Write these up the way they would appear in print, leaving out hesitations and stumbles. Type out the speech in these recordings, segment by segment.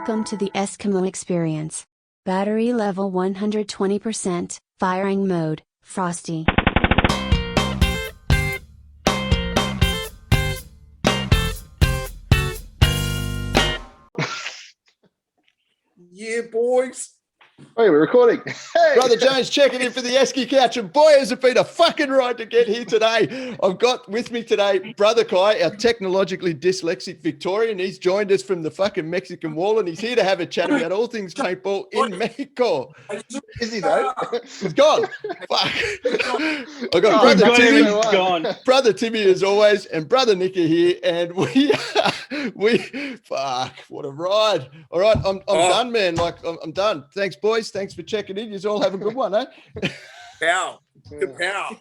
Welcome to the Eskimo experience. Battery level 120%, firing mode, Frosty. Yeah, boys. Hey, we're recording. Hey. Brother Jones checking in for the Eski-Couch, and boy, has it been a fucking ride to get here today. I've got with me today Brother Kai, our technologically dyslexic Victorian. He's joined us from the fucking Mexican wall, and he's here to have a chat about all things paintball in Mexico. Is he though? He's gone. Fuck. I got Oh, Brother Timmy. gone. Brother Timmy as always, and Brother Nick are here, and we fuck, what a ride. All right, I'm done, man. Like I'm done. Thanks, boys. Thanks for checking in. You all have a good one, eh? Pow. Good pow.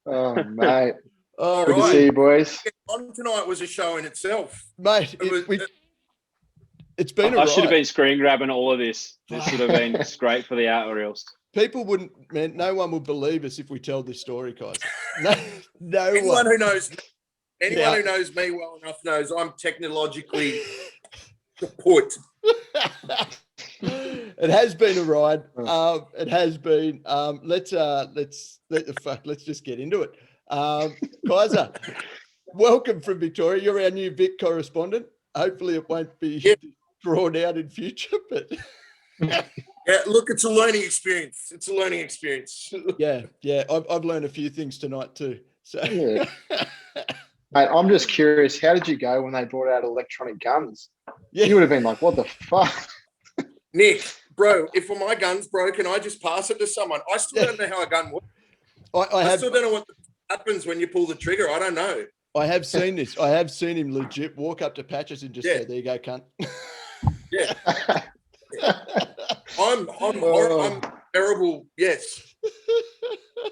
Oh, mate. Oh, Good to see you, boys. On tonight was a show in itself. Mate, it's been a I ride. should have been screen grabbing all of this. This should have been great for the art reels. People wouldn't, man, no one would believe us if we told this story, guys. No Anyone one. who knows me well enough knows I'm technologically kaput. It has been a ride. It has been. Let's just get into it. Kaiser, welcome from Victoria. You're our new Vic correspondent. Hopefully, it won't be drawn out in future, but. Yeah, look, it's a learning experience. It's a learning experience. Yeah. I've learned a few things tonight too. So. Yeah. Mate, I'm just curious, how did you go when they brought out electronic guns? Yeah. You would have been like, what the fuck? Nick, bro, if my gun's broken, I just pass it to someone. I still don't know how a gun works. I still don't know what happens when you pull the trigger. I don't know. I have seen this. I have seen him legit walk up to Patches and just go, there you go, cunt. Yeah. I'm terrible. Yes.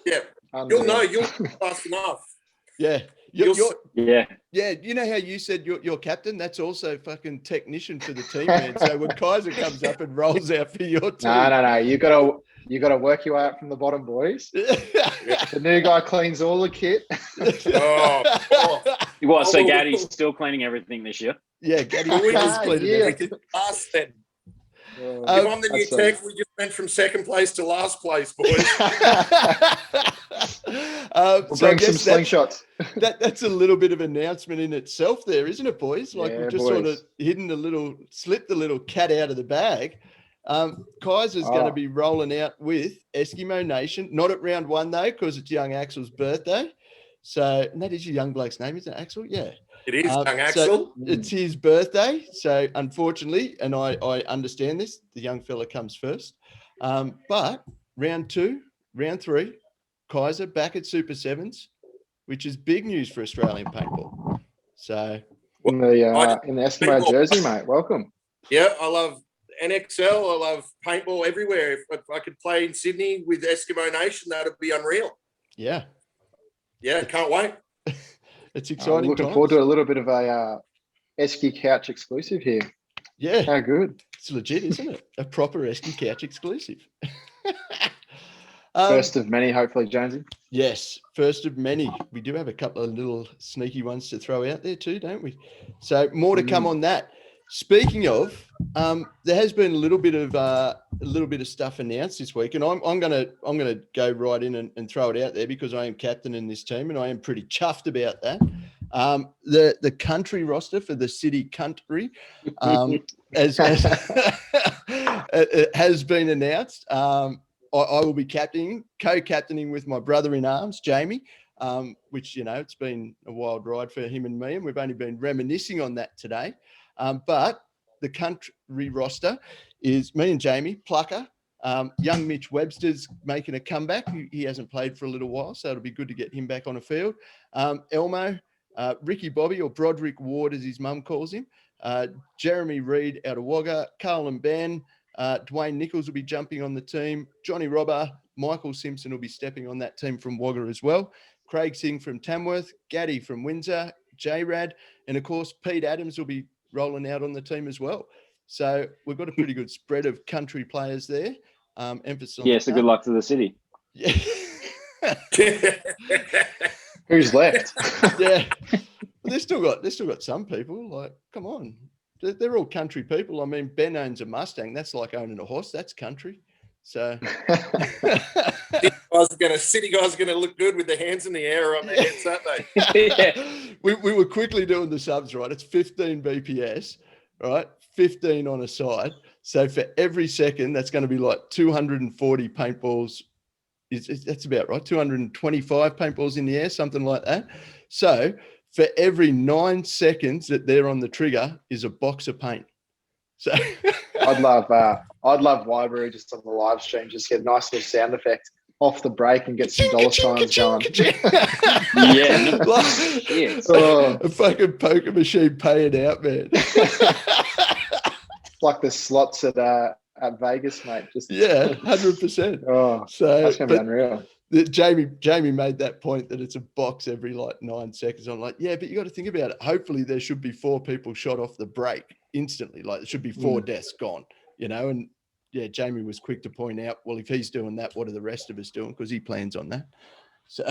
Yeah. You'll know. You'll fast enough. Yeah. Yeah. You know how you said you're captain? That's also fucking technician for the team, man. So when Kaiser comes up and rolls out for your team. No. You gotta work your way up from the bottom, boys. The new guy cleans all the kit. So Gaddy's still cleaning everything this year? Yeah, Gaddy is cleaning everything. Last then. If I'm the new tech, we just went from second place to last place, boys. We'll bring some slingshots. That's a little bit of announcement in itself there, isn't it, boys? Like we've just sort of slipped the little cat out of the bag. Kaiser's going to be rolling out with Eskimo Nation, not at round one though, because it's young Axel's birthday. So, and that is your young bloke's name, isn't it, Axel? Yeah. It is young Axel. So it's his birthday. So unfortunately, and I understand this, the young fella comes first. But round two, round three, Kaiser back at Super Sevens, which is big news for Australian paintball. So in the Eskimo jersey, mate. Welcome. Yeah, I love NXL. I love paintball everywhere. If I could play in Sydney with Eskimo Nation, that'd be unreal. Yeah. Yeah, can't wait. It's exciting. Looking forward to a little bit of a Eski-Couch exclusive here. Yeah. How good. It's legit, isn't it? A proper Eski-Couch exclusive. First of many, hopefully, Jonesy. Yes, first of many. We do have a couple of little sneaky ones to throw out there too, don't we? So more to come on that. Speaking of, there has been a little bit of stuff announced this week, and I'm gonna go right in and throw it out there because I am captain in this team, and I am pretty chuffed about that. The country roster for the city country as it has been announced. I will be co-captaining with my brother in arms, Jamie, which, it's been a wild ride for him and me, and we've only been reminiscing on that today. But the country roster is me and Jamie, Plucker, young Mitch Webster's making a comeback. He hasn't played for a little while, so it'll be good to get him back on a field. Elmo, Ricky Bobby, or Broderick Ward, as his mum calls him, Jeremy Reed out of Wagga, Carl and Ben, Dwayne Nichols will be jumping on the team, Johnny Robber, Michael Simpson will be stepping on that team from Wagga as well, Craig Singh from Tamworth, Gaddy from Windsor, J-Rad, and of course, Pete Adams will be rolling out on the team as well. So we've got a pretty good spread of country players there. Emphasis on so good luck to the city. Yeah. Who's left? Yeah. Well, they've still got some people. Like, come on. they're all country people. I mean, Ben owns a Mustang. That's like owning a horse. That's country. So city guys are gonna look good with their hands in the air on their heads, aren't they? Yeah. we were quickly doing the subs, right? It's 15 BPS, right? 15 on a side. So for every second, that's going to be like 240 paintballs. That's about right. 225 paintballs in the air, something like that. So for every 9 seconds that they're on the trigger is a box of paint. So I'd love Wyberry just on the live stream, just get a nice little sound effect off the break and get some dollar signs going. Yeah. A fucking poker machine paying out, man. Like the slots at Vegas, mate. Just 100%. Oh, so that's gonna be unreal. Jamie made that point that it's a box every like 9 seconds. I'm like, yeah, but you got to think about it. Hopefully there should be 4 people shot off the break instantly. Like there should be 4 deaths gone, and yeah, Jamie was quick to point out, well, if he's doing that, what are the rest of us doing? Because he plans on that. So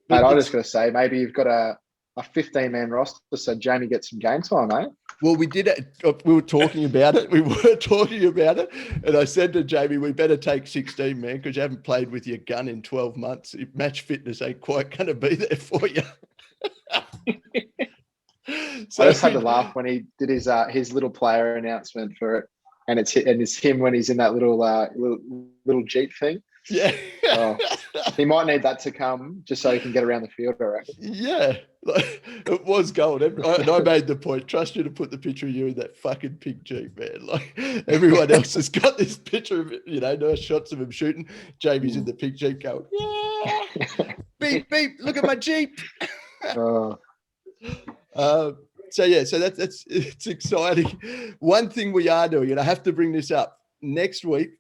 Mate, I just got to say, maybe you've got a 15-man roster, so Jamie gets some game time, mate. Well, we did it. We were talking about it. And I said to Jamie, we better take 16, man, because you haven't played with your gun in 12 months. Match fitness ain't quite going to be there for you. So I just had to laugh when he did his little player announcement for it, and it's him when he's in that little Jeep thing. Yeah. He might need that to come just so he can get around the field, I reckon. Yeah. It was gold. And I made the point, trust you to put the picture of you in that fucking pink Jeep, man. Like everyone else has got this picture of it, nice shots of him shooting. Jamie's in the pink Jeep going, yeah, beep, beep, look at my Jeep. So that's it's exciting. One thing we are doing, and I have to bring this up, next week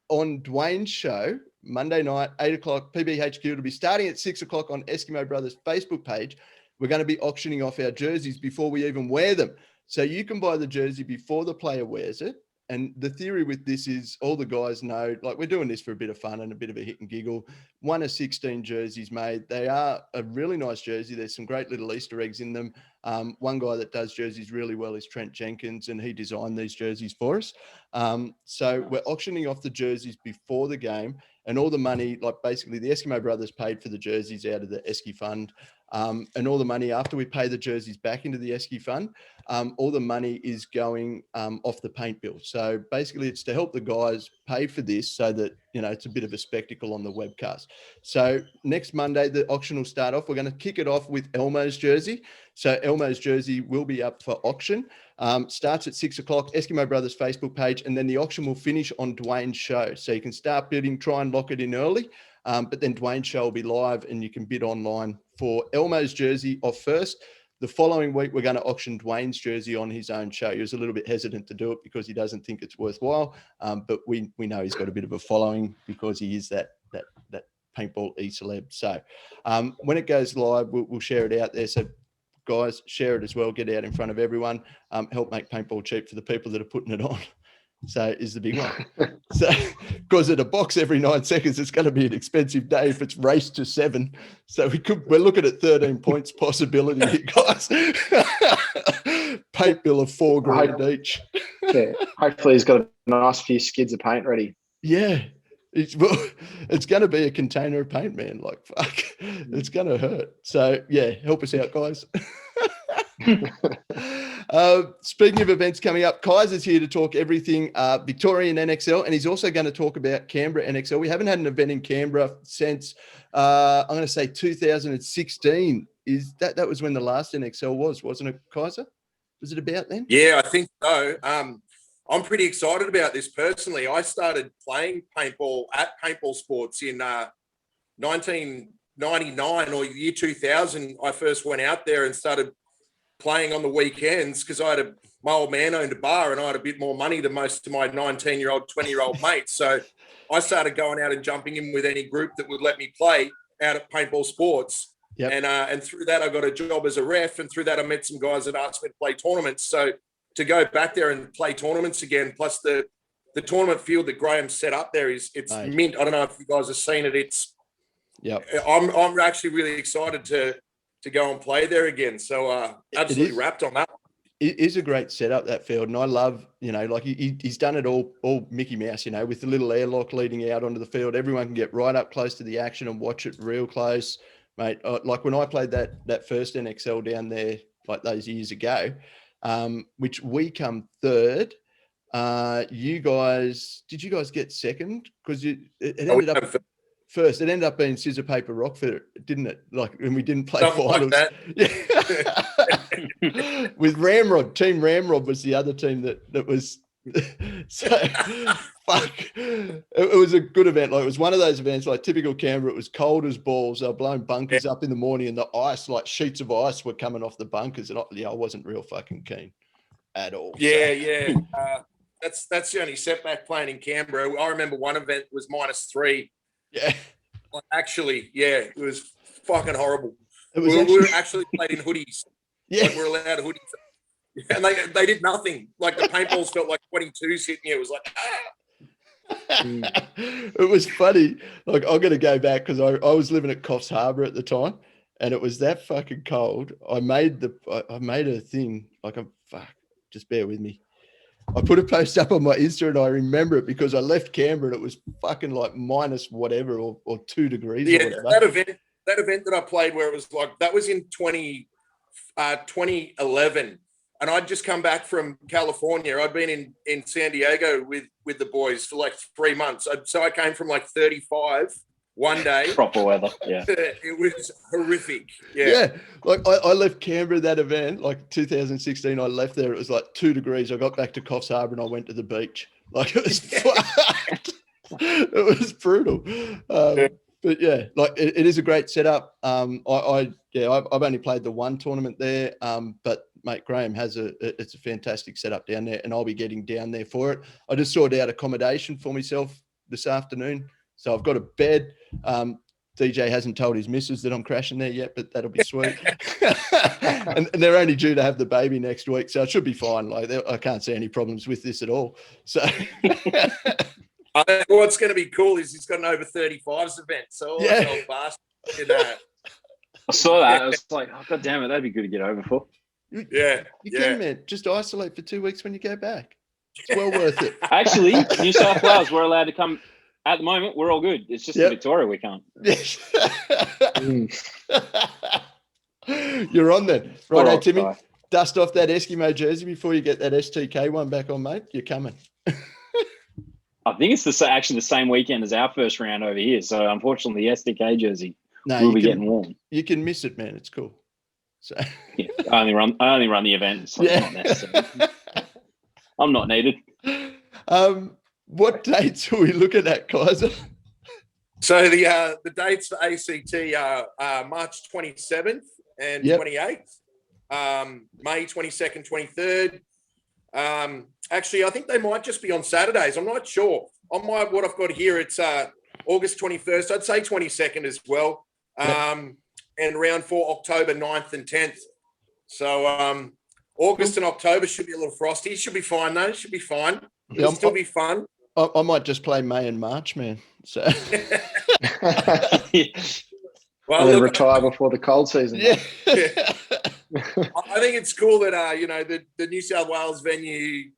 on Dwayne's show, Monday night, 8 o'clock, PBHQ. It'll be starting at 6 o'clock on Eskimo Brothers Facebook page. We're going to be auctioning off our jerseys before we even wear them. So you can buy the jersey before the player wears it. And the theory with this is all the guys know, like we're doing this for a bit of fun and a bit of a hit and giggle. 1 of 16 jerseys made. They are a really nice jersey. There's some great little Easter eggs in them. One guy that does jerseys really well is Trent Jenkins, and he designed these jerseys for us. So we're auctioning off the jerseys before the game, and all the money, like basically the Eskimo Brothers paid for the jerseys out of the Eski Fund. And all the money after we pay the jerseys back into the Eski Fund, all the money is going off the paint bill. So basically it's to help the guys pay for this so that, it's a bit of a spectacle on the webcast. So next Monday, the auction will start off. We're going to kick it off with Elmo's jersey. So Elmo's jersey will be up for auction. Starts at 6 o'clock, Eskimo Brothers Facebook page, and then the auction will finish on Dwayne's show. So you can start bidding, try and lock it in early. But then Dwayne's show will be live and you can bid online for Elmo's jersey off first. The following week, we're going to auction Dwayne's jersey on his own show. He was a little bit hesitant to do it because he doesn't think it's worthwhile. But we know he's got a bit of a following because he is that paintball e-celeb. So when it goes live, we'll share it out there. So guys, share it as well. Get out in front of everyone. Help make paintball cheap for the people that are putting it on. So is the big one. So because at a box every 9 seconds, it's going to be an expensive day if it's raced to 7. So we're looking at 13 points possibility here, guys. Paint bill of $4,000 each. Yeah. Hopefully he's got a nice few skids of paint ready. Yeah. It's going to be a container of paint, man. Like, fuck, it's going to hurt. So yeah, help us out, guys. Speaking of events coming up, Kaiser's here to talk everything Victorian NXL, and he's also going to talk about Canberra NXL. We haven't had an event in Canberra since I'm going to say 2016. Is that was when the last NXL was, wasn't it, Kaiser? Was it about then? Yeah, I think so. I'm pretty excited about this personally. I started playing paintball at Paintball Sports in 1999 or year 2000. I first went out there and started playing on the weekends because my old man owned a bar and I had a bit more money than most of my 19-year-old, 20-year-old mates. So I started going out and jumping in with any group that would let me play out at Paintball Sports. Yep. And through that, I got a job as a ref. And through that, I met some guys that asked me to play tournaments. So to go back there and play tournaments again, plus the tournament field that Graham set up there it's mint. I don't know if you guys have seen it. I'm actually really excited to go and play there again. So absolutely wrapped on that one. it is a great setup, that field. And I love, like he's done it all Mickey Mouse, with the little airlock leading out onto the field. Everyone can get right up close to the action and watch it real close, mate. Like when I played that first NXL down there, like those years ago, which we come third. Did you guys get second? Because it ended up first. It ended up being scissor, paper, rock for it, didn't it? Like, and we didn't play Something finals. like Yeah. With Ramrod, Team Ramrod was the other team that was. So, fuck. It was a good event. Like, it was one of those events, like typical Canberra. It was cold as balls. They were blowing bunkers up in the morning, and the ice, like sheets of ice, were coming off the bunkers. And I wasn't real fucking keen at all. Yeah. That's the only setback playing in Canberra. I remember one event was -3. Yeah. Like, actually, yeah, it was fucking horrible. It was we were actually played in hoodies. Yeah. Like, we're allowed hoodies. And they did nothing. Like, the paintballs felt like 22s hitting you. It was like, It was funny. Like, I'm going to go back because I was living at Coffs Harbour at the time, and it was that fucking cold. I made a thing. Like, just bear with me. I put a post up on my Insta, and I remember it because I left Canberra and it was fucking like minus whatever or 2 degrees. yeah, or whatever. that event that I played where it was like, that was in 2011. And I'd just come back from California. I'd been in San Diego with the boys for like 3 months. So I came from like 35 one day. Proper weather, yeah. It was horrific. Yeah. Yeah. Like, I left Canberra that event, like 2016. I left there. It was like 2 degrees. I got back to Coffs Harbour and I went to the beach. Like, it was fucked. It was brutal. But yeah, like it is a great setup. I've only played the one tournament there. But mate, Graham it's a fantastic setup down there, and I'll be getting down there for it. I just sorted out accommodation for myself this afternoon. So I've got a bed. DJ hasn't told his missus that I'm crashing there yet, but that'll be sweet. and they're only due to have the baby next week, so it should be fine. Like, I can't see any problems with this at all. So I think what's going to be cool is he's got an over 35s event. So all Yeah. those old bastards in that. I saw that. I was like, oh, God damn it, that'd be good to get over for. Yeah. you can, man. Just isolate for 2 weeks when you go back. It's well worth it. Actually, New South Wales, we're allowed to come. At the moment, we're all good. It's just in Victoria we can't. Yes. You're on then. Righto, Timmy. Guy. Dust off that Eskimo jersey before you get that STK one back on, mate. You're coming. I think it's actually the same weekend as our first round over here. So unfortunately, the SDK jersey will be getting worn. You can miss it, man. It's cool. So Yeah, I only run the event. So it's not necessary. I'm not needed. What dates are we looking at, Kaiser? So the dates for ACT are March 27th and 28th, May 22nd, 23rd. Actually, I think they might just be on Saturdays. I'm not sure. What I've got here, it's August 21st. I'd say 22nd as well. And round 4, October 9th and 10th. So August and October should be a little frosty. Should be fine, though. Should be fine. It'll still be fun. I might just play May and March, man. So Well, They look, retire before the cold season. yeah. I think it's cool that the New South Wales venue,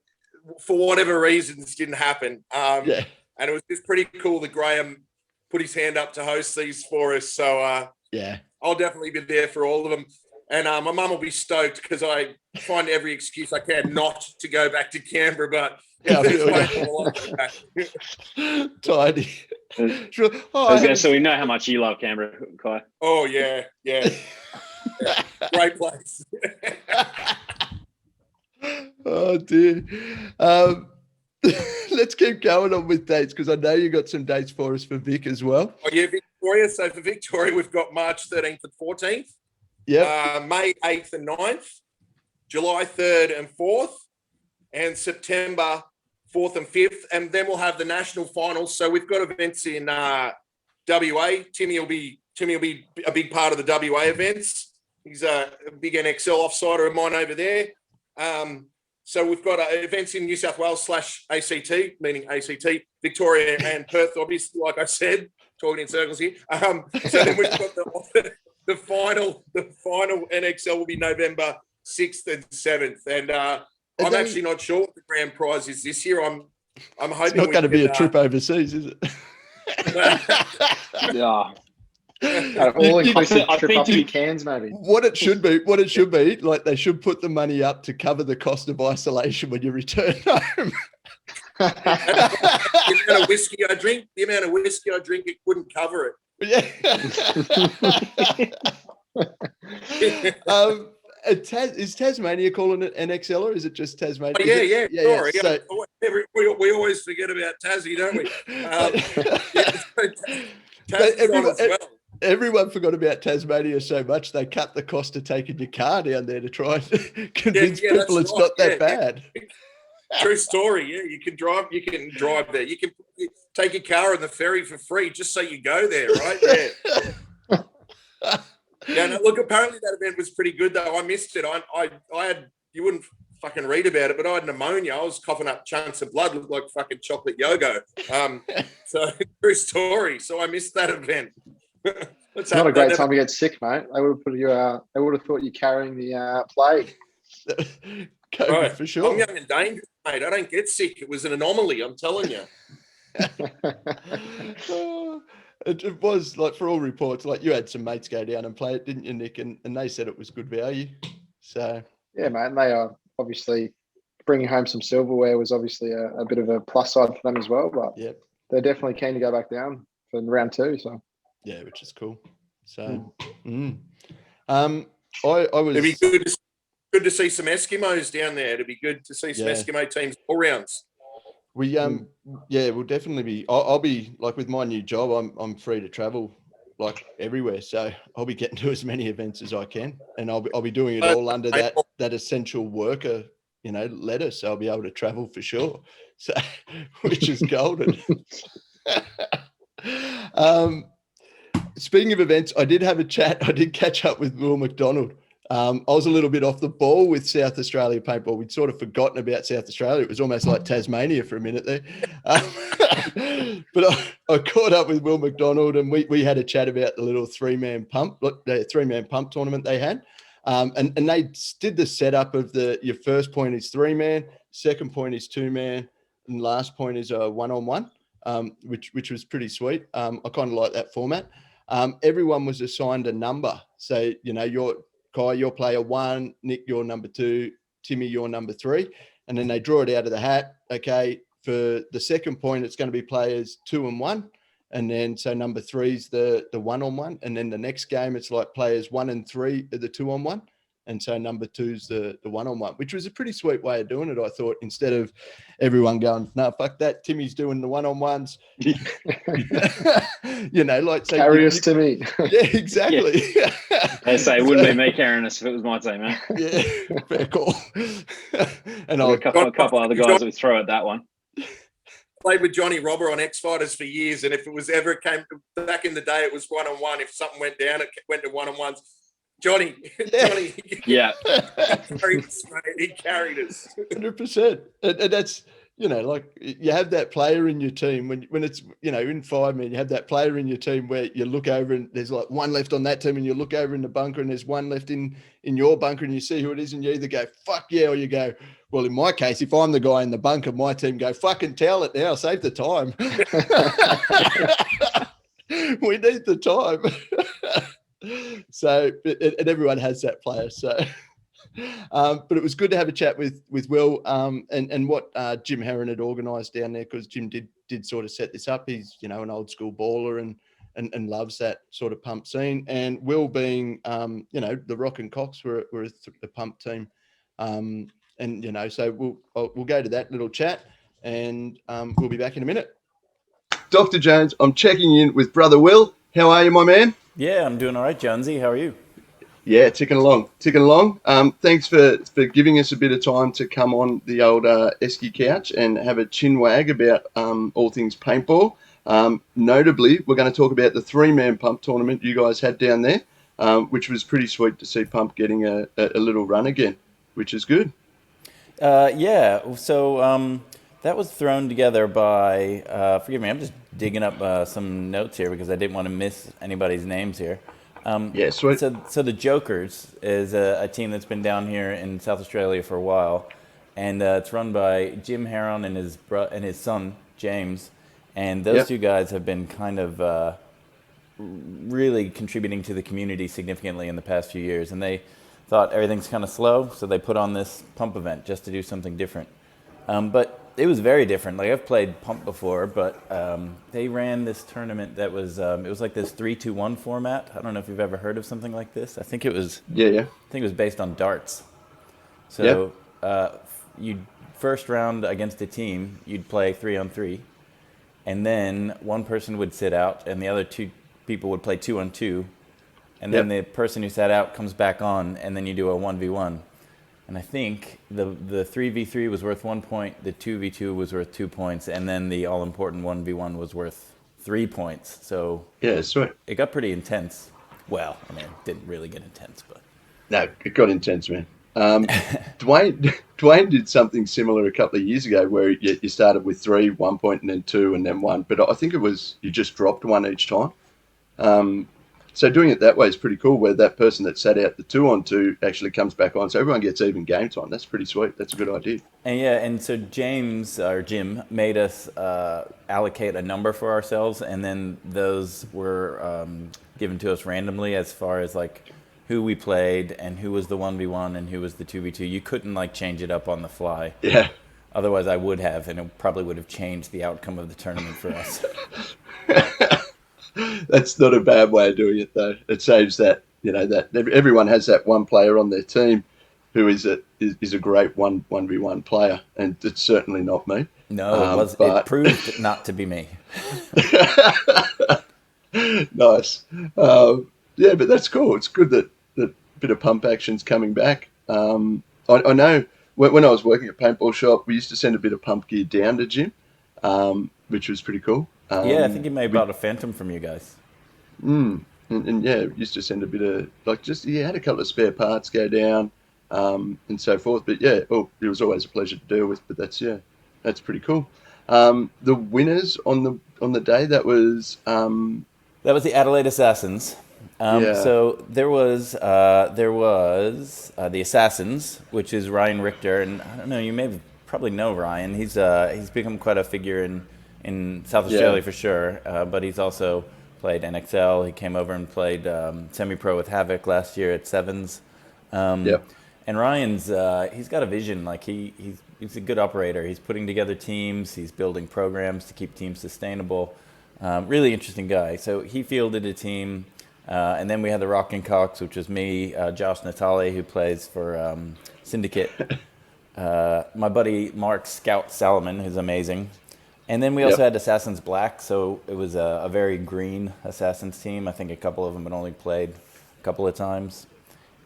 for whatever reasons, didn't happen. And it was just pretty cool that Graham put his hand up to host these for us. So I'll definitely be there for all of them. And my mum will be stoked because I find every excuse I can not to go back to Canberra, but Tidy. I was going to say, we know how much you love Canberra, Kai. Oh, yeah. Great place. Oh, dear. Let's keep going on with dates because I know you got some dates for us for Vic as well. Oh, yeah, Victoria. So for Victoria, we've got March 13th and 14th. Yep. May 8th and 9th, July 3rd and 4th, and September 4th and 5th. And then we'll have the national finals. So we've got events in WA. Timmy will be a big part of the WA events. He's a big NXL offsider of mine over there. So we've got events in New South Wales /ACT, meaning ACT, Victoria and Perth, obviously, like I said, talking in circles here. So then we've got the final NXL will be November 6th and 7th. And I'm actually not sure what the grand prize is this year. I'm hoping it's not going to be a trip overseas, is it? Yeah. All-inclusive I trip think up to to be- Cairns, maybe. What it should be, like they should put the money up to cover the cost of isolation when you return home. The amount of whiskey I drink, it wouldn't cover Yeah. it. Is Tasmania calling it NXL or is it just Tasmania? Oh, yeah. Sorry. So, We always forget about Tassie, don't we? Everyone forgot about Tasmania so much they cut the cost of taking your car down there to try and convince people it's not that bad. True story. Yeah, you can drive there. You can take your car on the ferry for free just so you go there, right? Yeah. Yeah. No, look, apparently that event was pretty good though. I missed it. I had, you wouldn't fucking read about it, but I had pneumonia. I was coughing up chunks of blood, looked like fucking chocolate yogo. So true story. So I missed that event. It's not a great time to get sick, mate. They would have put you. They would have thought you carrying the plague. COVID, right. For sure. I'm young and dangerous, mate. I don't get sick. It was an anomaly. I'm telling you. It was like, for all reports, like you had some mates go down and play it, didn't you, Nick? And they said it was good value. So yeah, mate. And they are obviously bringing home some silverware was obviously a bit of a plus side for them as well. But yep, they're definitely keen to go back down for round 2. So yeah, which is cool. So I was. It'd be good to see some Eskimos down there. It'd be good to see some Eskimo teams all rounds. We we'll definitely be. I'll be like, with my new job, I'm free to travel like everywhere, so I'll be getting to as many events as I can, and I'll be doing it all under that essential worker, letter. So I'll be able to travel for sure. So, which is golden. Speaking of events, I did have a chat. I did catch up with Will McDonald. I was a little bit off the ball with South Australia paintball. We'd sort of forgotten about South Australia. It was almost like Tasmania for a minute there. But I caught up with Will McDonald and we had a chat about the little three-man pump tournament they had. And they did the setup of your first point is 3-man, second point is 2-man, and last point is a 1-on-1, which was pretty sweet. I kind of like that format. Everyone was assigned a number. So, Kai, you're player 1, Nick, you're number 2, Timmy, you're number 3. And then they draw it out of the hat. Okay, for the second point, it's going to be players 2 and 1. And then, so number 3 is the 1-on-1. And then the next game, it's like players 1 and 3 are the 2-on-1. And so number 2 is the 1-on-1, which was a pretty sweet way of doing it, I thought, instead of everyone going, no, fuck that, Timmy's doing the 1-on-1s. Like, so carry us to me. Yeah, exactly. Yeah. I say it wouldn't be me carrying us if it was my team, man. Yeah, fair call. And a couple other guys that would throw at that one. Played with Johnny Robber on X Fighters for years, and if it was ever came back in the day, it was 1-on-1. If something went down, it went to 1-on-1s. Johnny, yeah, he carried us 100%, and that's like you have that player in your team when it's in 5-man, you have that player in your team where you look over and there's like one left on that team, and you look over in the bunker and there's one left in your bunker, and you see who it is, and you either go fuck yeah, or you go, well, in my case, if I'm the guy in the bunker, my team go fucking towel it now, save the time. We need the time. So, and everyone has that player. So, but it was good to have a chat with Will and what Jim Heron had organised down there, because Jim did sort of set this up. He's an old school baller and loves that sort of pump scene. And Will being the Rock and Cox were a pump team, and so we'll go to that little chat, and we'll be back in a minute. Dr. Jones, I'm checking in with brother Will. How are you, my man? Yeah, I'm doing all right, Jonesy. How are you? Yeah, ticking along. Thanks for giving us a bit of time to come on the old Eski-Couch and have a chin wag about all things paintball. Notably, we're going to talk about the 3-man pump tournament you guys had down there, which was pretty sweet to see Pump getting a little run again, which is good. Yeah, so that was thrown together by, forgive me, I'm just digging up some notes here because I didn't want to miss anybody's names here. Yeah, sweet. So the Jokers is a team that's been down here in South Australia for a while, and it's run by Jim Heron and his son James, and those two guys have been kind of really contributing to the community significantly in the past few years, and they thought everything's kind of slow, so they put on this pump event just to do something different. But it was very different. Like, I've played pump before, but they ran this tournament that was it was like this 3-2-1 format. I don't know if you've ever heard of something like this. I think it was I think it was based on darts. So you'd first round against a team, you'd play 3-on-3, and then one person would sit out, and the other two people would play 2-on-2, and then the person who sat out comes back on, and then you do a 1v1. And I think the 3v3 was worth 1 point, the 2v2 was worth 2 points, and then the all-important 1v1 was worth 3 points. So sweet. It got pretty intense. Well, I mean, it didn't really get intense, but No, it got intense, man. Dwayne did something similar a couple of years ago where you started with 3, 1 point, and then 2, and then 1. But I think it was you just dropped 1 each time. So doing it that way is pretty cool, where that person that sat out the 2-on-2 actually comes back on. So everyone gets even game time. That's pretty sweet. That's a good idea. And so Jim made us allocate a number for ourselves, and then those were given to us randomly as far as like who we played and who was the 1v1 and who was the 2v2. You couldn't like change it up on the fly. Yeah. Otherwise I would have, and it probably would have changed the outcome of the tournament for us. That's not a bad way of doing it, though. It saves that, that everyone has that one player on their team who is a great 1v1 player, and it's certainly not me. No, it proved not to be me. Nice. But that's cool. It's good that bit of pump action's coming back. I know when I was working at Paintball Shop, we used to send a bit of pump gear down to Jim, which was pretty cool. I think he may have bought a Phantom from you guys. And used to send a bit of, had a couple of spare parts go down, and so forth. But it was always a pleasure to deal with. But that's pretty cool. The winners on the day, that was the Adelaide Assassins. So there was the Assassins, which is Ryan Richter, and I don't know, you probably know Ryan. He's become quite a figure in South Australia for sure, but he's also played NXL. He came over and played semi-pro with Havoc last year at Sevens. And Ryan's he's got a vision. Like he's a good operator. He's putting together teams. He's building programs to keep teams sustainable. Really interesting guy. So he fielded a team, and then we had the Rockin' Cocks, which was me, Josh Natale, who plays for Syndicate. My buddy Mark Scout Salomon, who's amazing. And then we also had Assassins Black, so it was a very green Assassins team. I think a couple of them had only played a couple of times.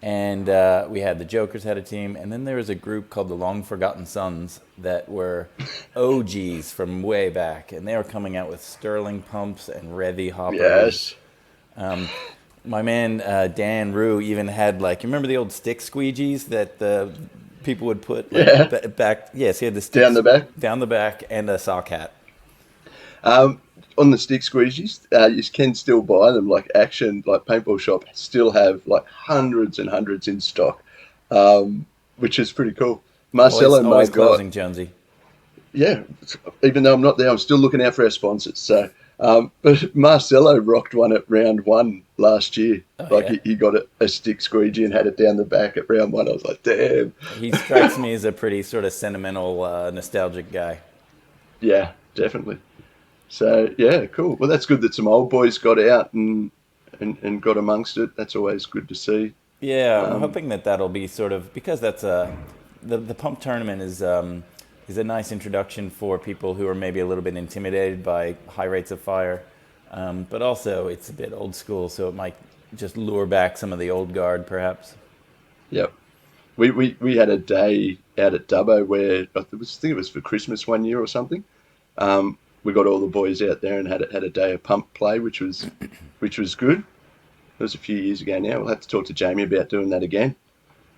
And we had the Jokers had a team, and then there was a group called the Long Forgotten Sons that were OGs from way back, and they were coming out with Sterling pumps and Revy hoppers. Yes. My man Dan Rue even had, you remember the old stick squeegees that the people would put back? Yes, he had the sticks down the back, and a sock hat. On the stick squeegees, you can still buy them. Like Action, Paintball Shop, still have hundreds and hundreds in stock, which is pretty cool. Marcelo, always closing, Jonesy. Yeah, even though I'm not there, I'm still looking out for our sponsors. So, but Marcelo rocked one at round 1 last year. He got a stick squeegee and had it down the back at round 1. I was like, damn. He strikes me as a pretty sort of sentimental, nostalgic guy. Yeah, definitely. So, cool. Well, that's good that some old boys got out and got amongst it. That's always good to see. Yeah, I'm hoping that'll be sort of, because that's the pump tournament is a nice introduction for people who are maybe a little bit intimidated by high rates of fire, but also it's a bit old school, so it might just lure back some of the old guard, perhaps. Yep. We had a day out at Dubbo where I think it was for Christmas one year or something. We got all the boys out there and had a day of pump play, which was good. It was a few years ago now. We'll have to talk to Jamie about doing that again.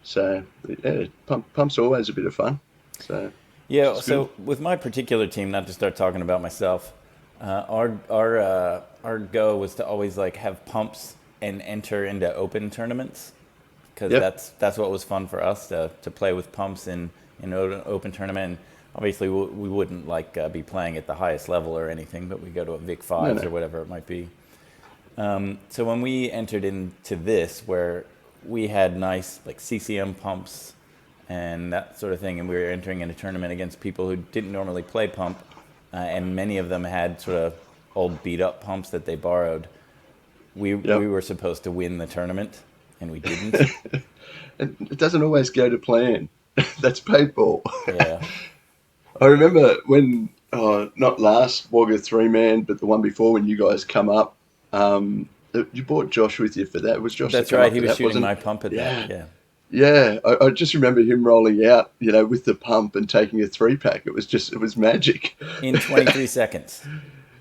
So pump's always a bit of fun. So so with my particular team, not to start talking about myself, our go was to always have pumps and enter into open tournaments, because Yep. that's what was fun for us to play with pumps in an open tournament. And obviously, we wouldn't be playing at the highest level or anything, but we go to a Vic Fives or whatever it might be. So when we entered into this, where we had nice CCM pumps and that sort of thing, and we were entering in a tournament against people who didn't normally play pump, and many of them had sort of old beat up pumps that they borrowed. We were supposed to win the tournament, and we didn't. It doesn't always go to plan. That's paintball. Yeah. I remember when, not last Wagga 3-man, but the one before, when you guys come up, you brought Josh with you for that. Was Josh? That's right. He was shooting my pump at that. Yeah. Yeah, I just remember him rolling out, with the pump and taking a 3-pack. It was magic. In 23 seconds.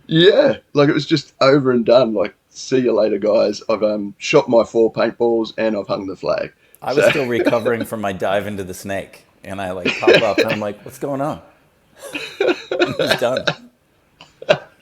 Yeah, it was just over and done. See you later, guys. I've shot my 4 paintballs and I've hung the flag. I was still recovering from my dive into the snake, and I pop up and I'm like, "What's going on?" It was done.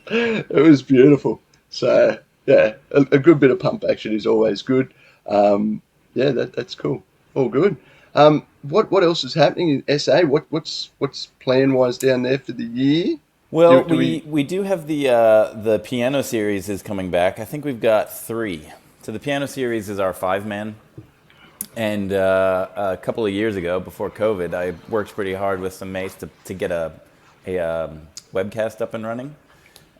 It was beautiful. So yeah, a good bit of pump action is always good. Yeah, that's cool. All good. What else is happening in SA? What's plan wise down there for the year? Well, we do have the piano series is coming back. I think we've got 3. So the piano series is our 5-man. And a couple of years ago, before COVID, I worked pretty hard with some mates to get a webcast up and running.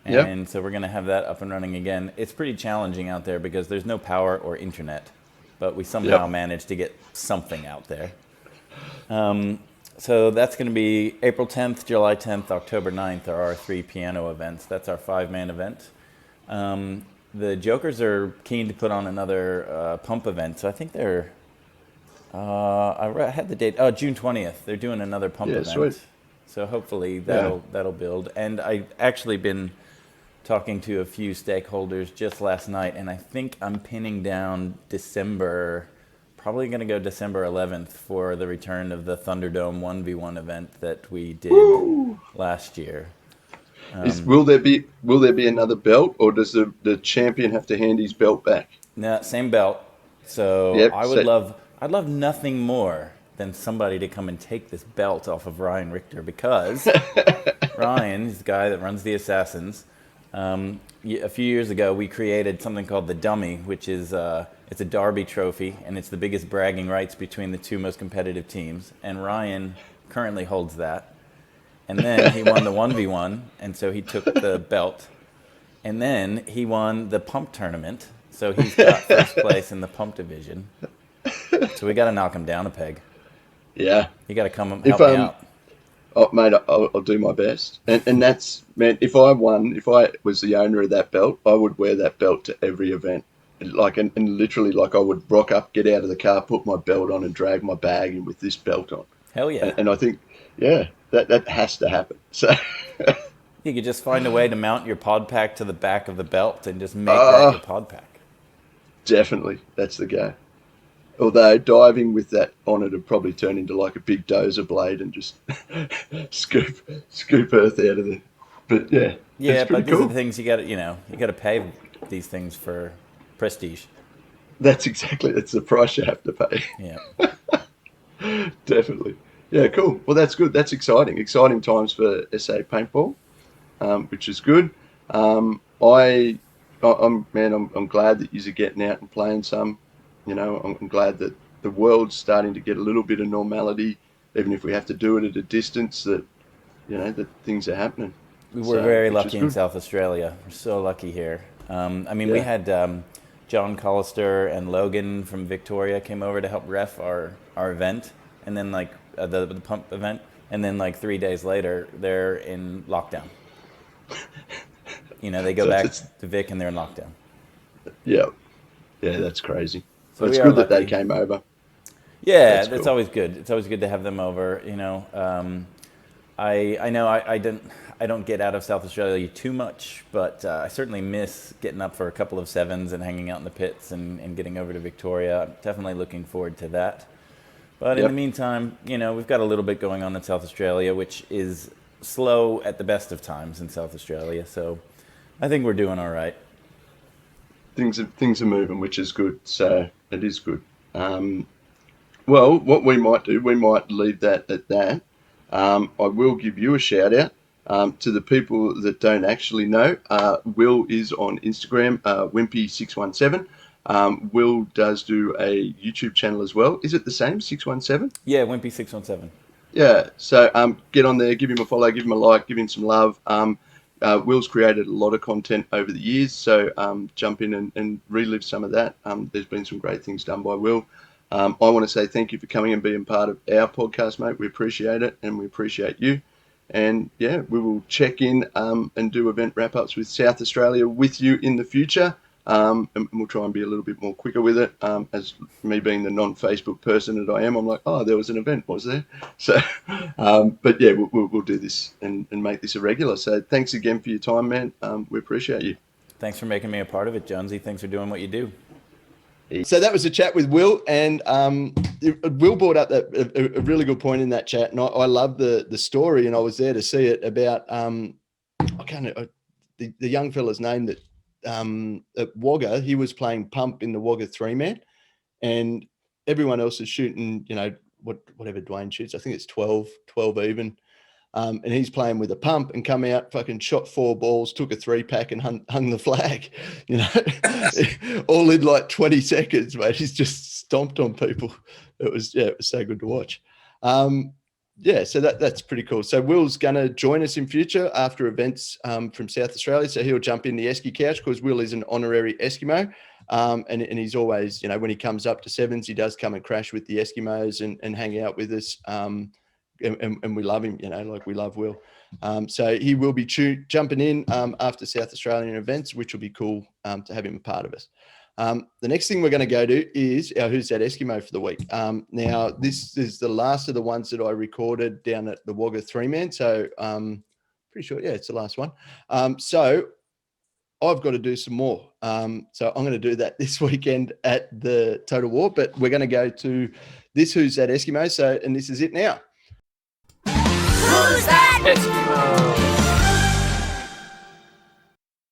And so we're going to have that up and running again. It's pretty challenging out there because there's no power or internet, but we somehow managed to get something out there. So that's going to be April 10th, July 10th, October 9th are our 3 piano events. That's our 5-man event. The Jokers are keen to put on another pump event, so I think they're... I had the date. Oh, June 20th. They're doing another pump event. Sweet. So hopefully that'll build. And I've actually been talking to a few stakeholders just last night, and I think I'm pinning down December, probably going to go December 11th for the return of the Thunderdome 1v1 event that we did last year. Will there be another belt, or does the champion have to hand his belt back? No, same belt. So I'd love nothing more than somebody to come and take this belt off of Ryan Richter, because Ryan is the guy that runs the Assassins. A few years ago, we created something called the Dummy, which is it's a Derby trophy, and it's the biggest bragging rights between the 2 most competitive teams. And Ryan currently holds that. And then he won the 1v1, and so he took the belt. And then he won the pump tournament, so he's got first place in the pump division. So we got to knock him down a peg. Yeah. You got to come help me out. Oh, mate, I'll do my best. And that's, man, if I was the owner of that belt, I would wear that belt to every event. And literally, I would rock up, get out of the car, put my belt on, and drag my bag in with this belt on. Hell yeah. And I think, that has to happen. So you could just find a way to mount your pod pack to the back of the belt and just make that your pod pack. Definitely. That's the go. Although diving with that on it would probably turn into a big dozer blade and just scoop earth out of there. But but these are the things you got to pay these things for prestige. That's the price you have to pay. Yeah. Definitely. Yeah, cool. Well, that's good. That's exciting. Exciting times for SA Paintball, which is good. I'm glad that you're getting out and playing some. I'm glad that the world's starting to get a little bit of normality, even if we have to do it at a distance, that things are happening. We're very lucky in South Australia. We're so lucky here. We had John Collister and Logan from Victoria came over to help ref our event, and then the pump event, and then 3 days later they're in lockdown. They go back to Vic and they're in lockdown. Yeah, that's crazy. So it's lucky. good that they came over. Yeah, that's always good. It's always good to have them over. I know I don't get out of South Australia too much, but I certainly miss getting up for a couple of 7s and hanging out in the pits and getting over to Victoria. I'm definitely looking forward to that. But in the meantime, we've got a little bit going on in South Australia, which is slow at the best of times in South Australia. So I think we're doing all right. things are moving, which is good. So it is good. Well, what we might do, we might leave that at that. I will give you a shout out to the people that don't actually know. Will is on Instagram, Wimpy617. Will does do a YouTube channel as well. Is it the same, 617? Yeah, Wimpy617. Yeah, so get on there, give him a follow, give him a like, give him some love. Will's created a lot of content over the years, so jump in and relive some of that. There's been some great things done by Will. I want to say thank you for coming and being part of our podcast, mate. We appreciate it, and we appreciate you. And yeah, we will check in and do event wrap-ups with South Australia with you in the future. And we'll try and be a little bit more quicker with it. As me being the non-Facebook person that I am, I'm like, oh, there was an event, was there? So, but yeah, we'll do this and make this a regular. So thanks again for your time, man. We appreciate you. Thanks for making me a part of it, Jonesy. Thanks for doing what you do. So that was a chat with Will, and Will brought up a really good point in that chat, and I love the story, and I was there to see it about I can't know the young fella's name that at Wagga, he was playing pump in the Wagga 3-man, and everyone else is shooting, whatever Dwayne shoots. I think it's 12 even. And he's playing with a pump and come out, fucking shot 4 balls, took a 3-pack and hung the flag, all in like 20 seconds, mate. He's just stomped on people. It was so good to watch. So that's pretty cool. So Will's going to join us in future after events from South Australia. So he'll jump in the Eski-Couch because Will is an honorary Eskimo. And he's always, when he comes up to sevens, he does come and crash with the Eskimos and hang out with us. And we love him, like we love Will. So he will be jumping in after South Australian events, which will be cool to have him a part of us. The next thing we're going to go to is our Who's That Eskimo for the week. Now, this is the last of the ones that I recorded down at the Wagga 3-man. So pretty sure, it's the last one. So I've got to do some more. So I'm going to do that this weekend at the Total War, but we're going to go to this Who's That Eskimo. So, and this is it now. Who's that Eskimo?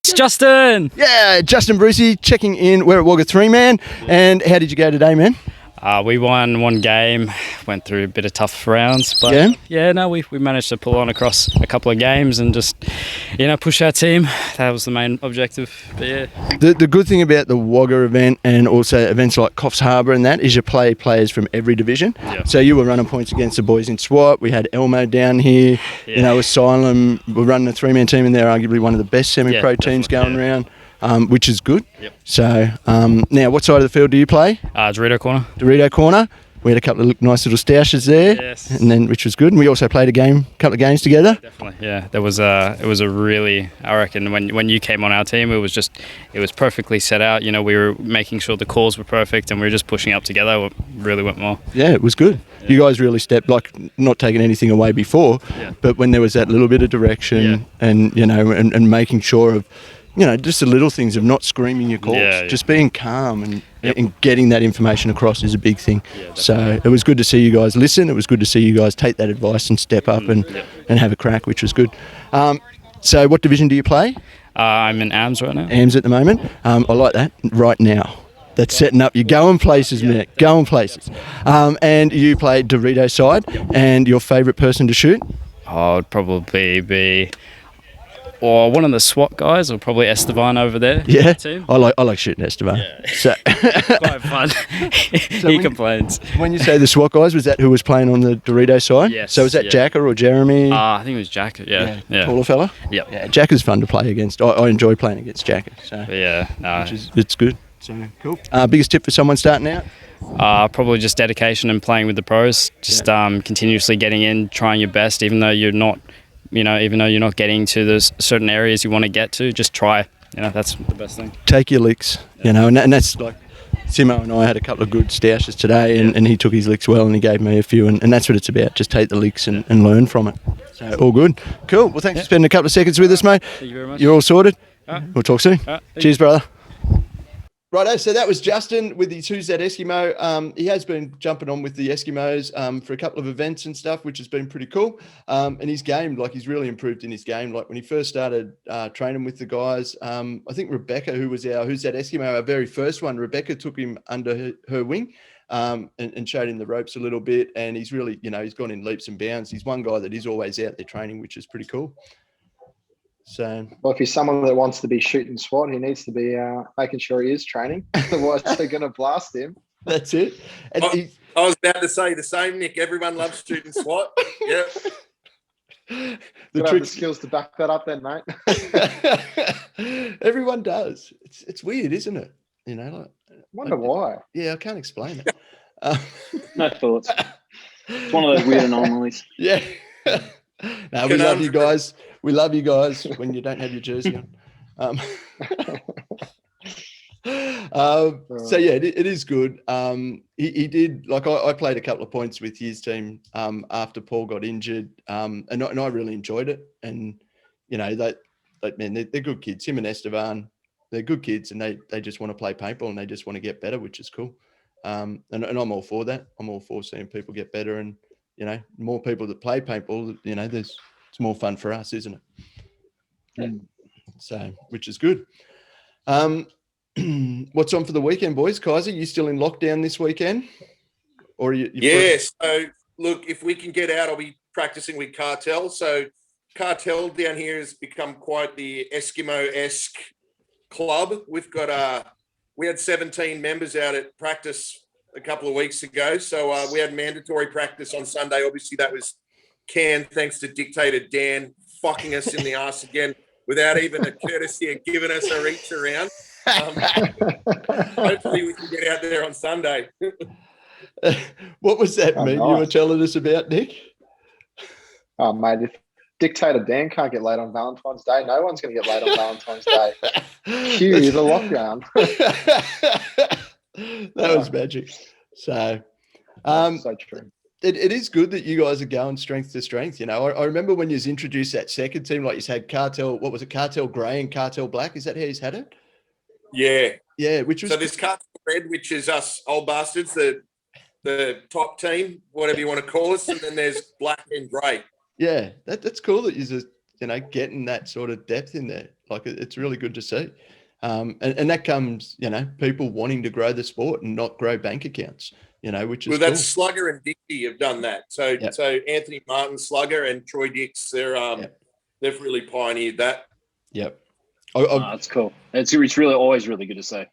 It's Justin. Yeah, Justin Brucey checking in. We're at Wagga 3-man. And how did you go today, man? We won one game, went through a bit of tough rounds, but we managed to pull on across a couple of games and just, push our team. That was the main objective. But yeah. The good thing about the Wagga event and also events like Coffs Harbour and that is you play players from every division. Yeah. So you were running points against the boys in SWAT. We had Elmo down here, Asylum. We're running a 3-man team and they're arguably one of the best semi-pro teams going around. Which is good. Yep. So now, what side of the field do you play? Dorito corner. Dorito corner. We had a couple of nice little stashes there, and then which was good. And we also played a couple of games together. Definitely, yeah. It was a really, I reckon, when you came on our team, it was perfectly set out. We were making sure the calls were perfect, and we were just pushing up together. It really went well. Yeah, it was good. Yeah. You guys really stepped, not taking anything away before, but when there was that little bit of direction, and and making sure of. Just the little things of not screaming your calls, just being calm and getting that information across is a big thing. Yeah, so it was good to see you guys listen. It was good to see you guys take that advice and step up and have a crack, which was good. So what division do you play? I'm in AMS right now. AMS at the moment. I like that. Right now. That's setting up. You're going places, man. Going places. And you play Dorito side. And your favourite person to shoot? Oh, it'd probably be... Or one of the SWAT guys, or probably Esteban over there. Yeah, team. I like shooting Esteban. Yeah. So quite fun. He complains. When you say the SWAT guys, was that who was playing on the Dorito side? Yes. So was that Jacker or Jeremy? I think it was Jacker. Yeah. Taller fella. Yep. Yeah, Jacker's fun to play against. I enjoy playing against Jacker. So it's good. So cool. Biggest tip for someone starting out? Probably just dedication and playing with the pros. Just continuously getting in, trying your best, even though you're not. Even though you're not getting to those certain areas you want to get to, just try. That's the best thing. Take your licks, and that's like Simo and I had a couple of good stashes today, and he took his licks well, and he gave me a few, and that's what it's about. Just take the licks and learn from it. So all good. Cool. Well, thanks for spending a couple of seconds with us, mate. Thank you very much. You're all sorted. We'll talk soon. Cheers, brother. Righto, so that was Justin with his Who's That Eskimo. He has been jumping on with the Eskimos for a couple of events and stuff, which has been pretty cool. And his game, like he's really improved in his game. Like when he first started training with the guys, I think Rebecca, who was our Who's That Eskimo, our very first one, Rebecca took him under her wing and showed him the ropes a little bit. And he's really, he's gone in leaps and bounds. He's one guy that is always out there training, which is pretty cool. So, well, if he's someone that wants to be shooting SWAT, he needs to be making sure he is training. Otherwise, they're going to blast him. That's it. And I was about to say the same, Nick. Everyone loves shooting SWAT. Yep. The skills to back that up, then, mate. Everyone does. It's weird, isn't it? Wonder why. Yeah, I can't explain it. No thoughts. It's one of those weird anomalies. Yeah. No, we love you guys. We love you guys when you don't have your jersey on. So yeah, it is good. He did, like I played a couple of points with his team after Paul got injured, and I really enjoyed it. And they're good kids. Him and Esteban, they're good kids, and they just want to play paintball and they just want to get better, which is cool. And I'm all for that. I'm all for seeing people get better, and more people that play paintball. It's more fun for us, isn't it? Yeah. So, which is good. What's on for the weekend, boys? Kaiser, you still in lockdown this weekend? Or are you? Yes. So, look, if we can get out, I'll be practicing with Cartel. So, Cartel down here has become quite the Eskimo-esque club. We've got we had 17 members out at practice a couple of weeks ago. So we had mandatory practice on Sunday. Obviously, that was canned thanks to Dictator Dan fucking us in the ass again without even a courtesy of giving us a reach around. Hopefully, we can get out there on Sunday. What was that meme you were telling us about, Nick? Oh, mate, if Dictator Dan can't get laid on Valentine's Day, no one's going to get laid on Valentine's Day. Cue the lockdown. That was magic. So, so true. It is good that you guys are going strength to strength. I remember when you introduced that second team, like you had Cartel, what was it, Cartel Grey and Cartel Black? Is that how you had it? Yeah. Yeah, which was... So there's Cartel Red, which is us old bastards, the top team, whatever you want to call us, and then there's Black and Grey. Yeah, that's cool that you're just, getting that sort of depth in there. Like, it's really good to see. And that comes, people wanting to grow the sport and not grow bank accounts, which is well, that's cool. Slugger and Dixie have done that. So so Anthony Martin, Slugger, and Troy Dix, they've really pioneered that. Yep. That's cool. It's really always really good to see.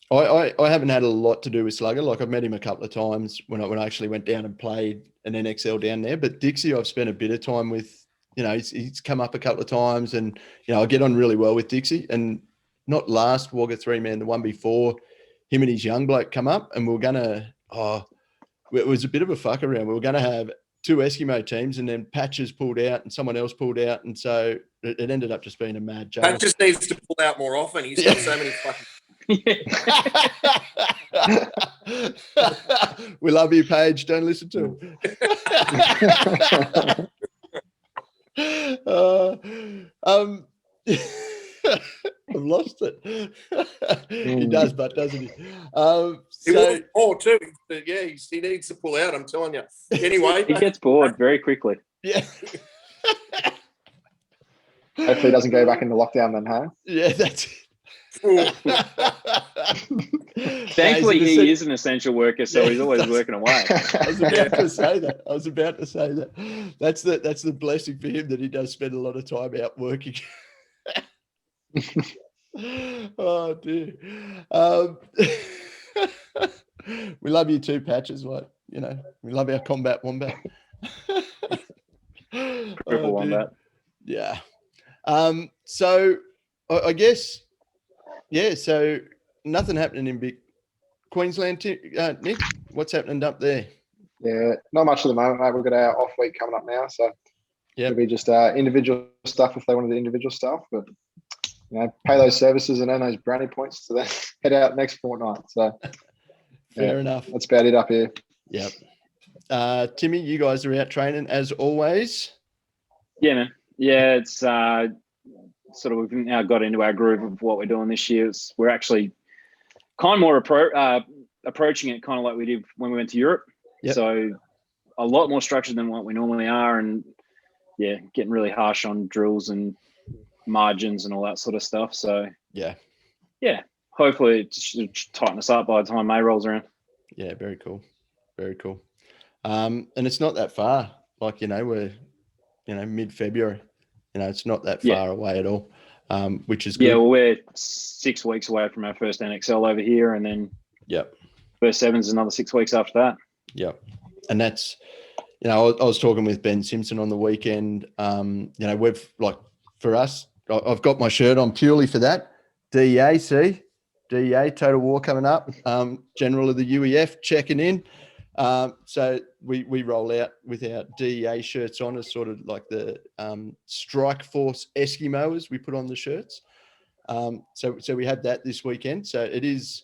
I haven't had a lot to do with Slugger. Like, I've met him a couple of times when I actually went down and played an NXL down there. But Dixie, I've spent a bit of time with. He's come up a couple of times, and I get on really well with Dixie. And not last Wagga 3-man, the one before, him and his young bloke come up, and we were gonna. It was a bit of a fuck around. We were gonna have 2 Eskimo teams, and then Patches pulled out, and someone else pulled out, and so it ended up just being a mad joke. Patches needs to pull out more often. He's got so many fucking. We love you, Paige. Don't listen to him. I've lost it. He does, but doesn't he? He wants more too. Yeah, he needs to pull out. I'm telling you. Anyway, he gets bored very quickly. Yeah. Hopefully, he doesn't go back into lockdown then, huh? Yeah, that's it. Thankfully, he is an essential worker, so he's always working away. I was about to say that. That's the blessing for him, that he does spend a lot of time out working. Oh dear. We love you too, Patches. Like, we love our combat wombat. Triple wombat. Yeah. So I guess. Yeah, so nothing happening in big Queensland. Nick, what's happening up there? Yeah, not much at the moment, mate. We've got our off week coming up now, so it'll be just individual stuff if they want to do individual stuff, but pay those services and earn those brownie points to then head out next fortnight. So fair enough. That's about it up here. Yep. Timmy, you guys are out training as always. Yeah, man. Yeah, it's we've now got into our groove of what we're doing this year. We're actually kind of more approaching it kind of like we did when we went to Europe. Yep. So a lot more structured than what we normally are, and yeah, getting really harsh on drills and margins and all that sort of stuff. So yeah, hopefully it should tighten us up by the time May rolls around. Yeah, very cool. Very cool. And it's not that far. Like, we're, mid-February. It's not that far away at all, which is good. Yeah, well, we're 6 weeks away from our first NXL over here, and then first sevens another 6 weeks after that. Yep. And that's, I was talking with Ben Simpson on the weekend. We've, like, for us, I've got my shirt on purely for that. DEA, Total War coming up. General of the UEF checking in. So we roll out with our DEA shirts on as sort of like the Strike Force Eskimos we put on the shirts. So we had that this weekend. So it is,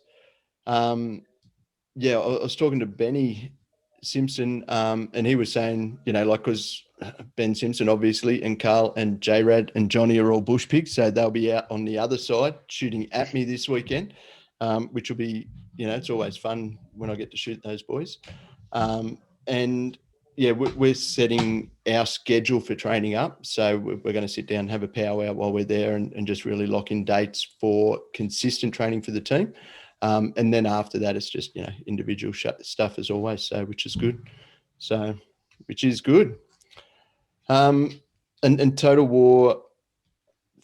I was talking to Benny Simpson, and he was saying, because Ben Simpson obviously and Carl and J-Rad and Johnny are all bush pigs, so they'll be out on the other side shooting at me this weekend, which will be, it's always fun when I get to shoot those boys. And yeah, we're setting our schedule for training up. So we're going to sit down and have a powwow while we're there and just really lock in dates for consistent training for the team. And then after that, it's just, individual stuff as always. So, which is good. And Total War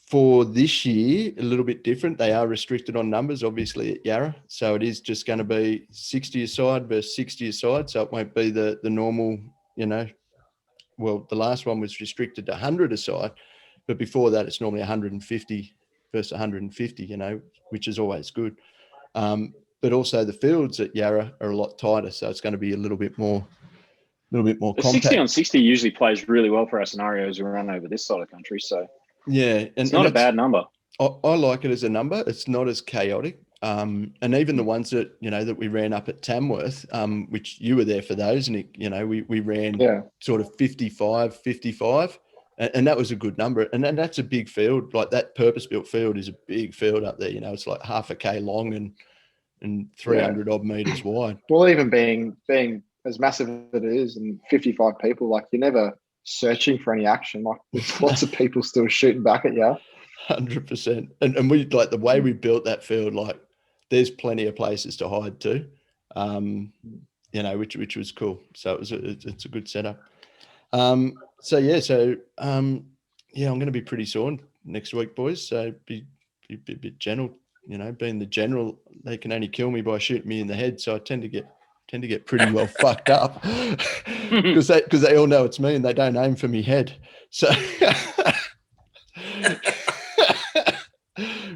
for this year, a little bit different. They are restricted on numbers, obviously, at Yarra. So it is just going to be 60 a side versus 60 a side. So it won't be the normal, well, the last one was restricted to 100 a side. But before that, it's normally 150 versus 150, which is always good. But also the fields at Yarra are a lot tighter. So it's going to be a little bit more compact. 60 on 60 usually plays really well for our scenarios we run over this side of the country. So yeah, it's not a bad number. I like it as a number. It's not as chaotic. And even the ones that, that we ran up at Tamworth, which you were there for those, and, we ran sort of 55, and that was a good number. And then that's a big field. Like that purpose-built field is a big field up there. It's like half a K long and 300 odd meters wide. Well, even being as massive as it is and 55 people, like you're never searching for any action. Like there's lots of people still shooting back at you. 100%. And we, like, the way we built that field, like there's plenty of places to hide too, which was cool. So it's a good setup. I'm going to be pretty sore next week, boys. So be a bit gentle, being the general, they can only kill me by shooting me in the head. So I tend to get pretty well fucked up because they all know it's me and they don't aim for me head. So,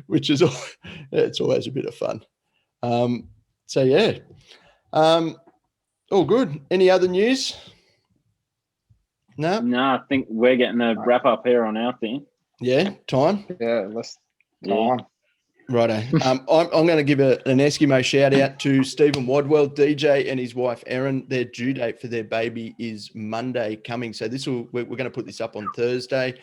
which is it's always a bit of fun. All good. Any other news? No, I think we're getting a wrap up here on our thing. Yeah, time. Yeah, let's time. Righto. I'm going to give an Eskimo shout out to Stephen Wadwell, DJ, and his wife Erin. Their due date for their baby is Monday coming. So we're going to put this up on Thursday.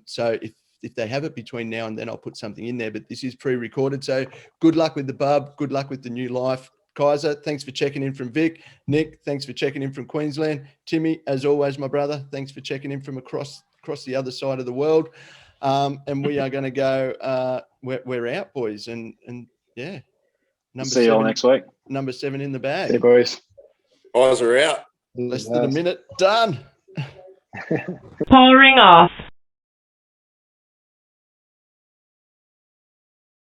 So if they have it between now and then, I'll put something in there. But this is pre-recorded. So good luck with the bub. Good luck with the new life. Kaiser, thanks for checking in from Vic. Nick, thanks for checking in from Queensland. Timmy, as always, my brother, thanks for checking in from across the other side of the world. And we are going to go. We're out, boys, and yeah. See you all next week. Number 7 in the bag. Hey, boys. Eyes are out. Less than a minute. Done. Powering off.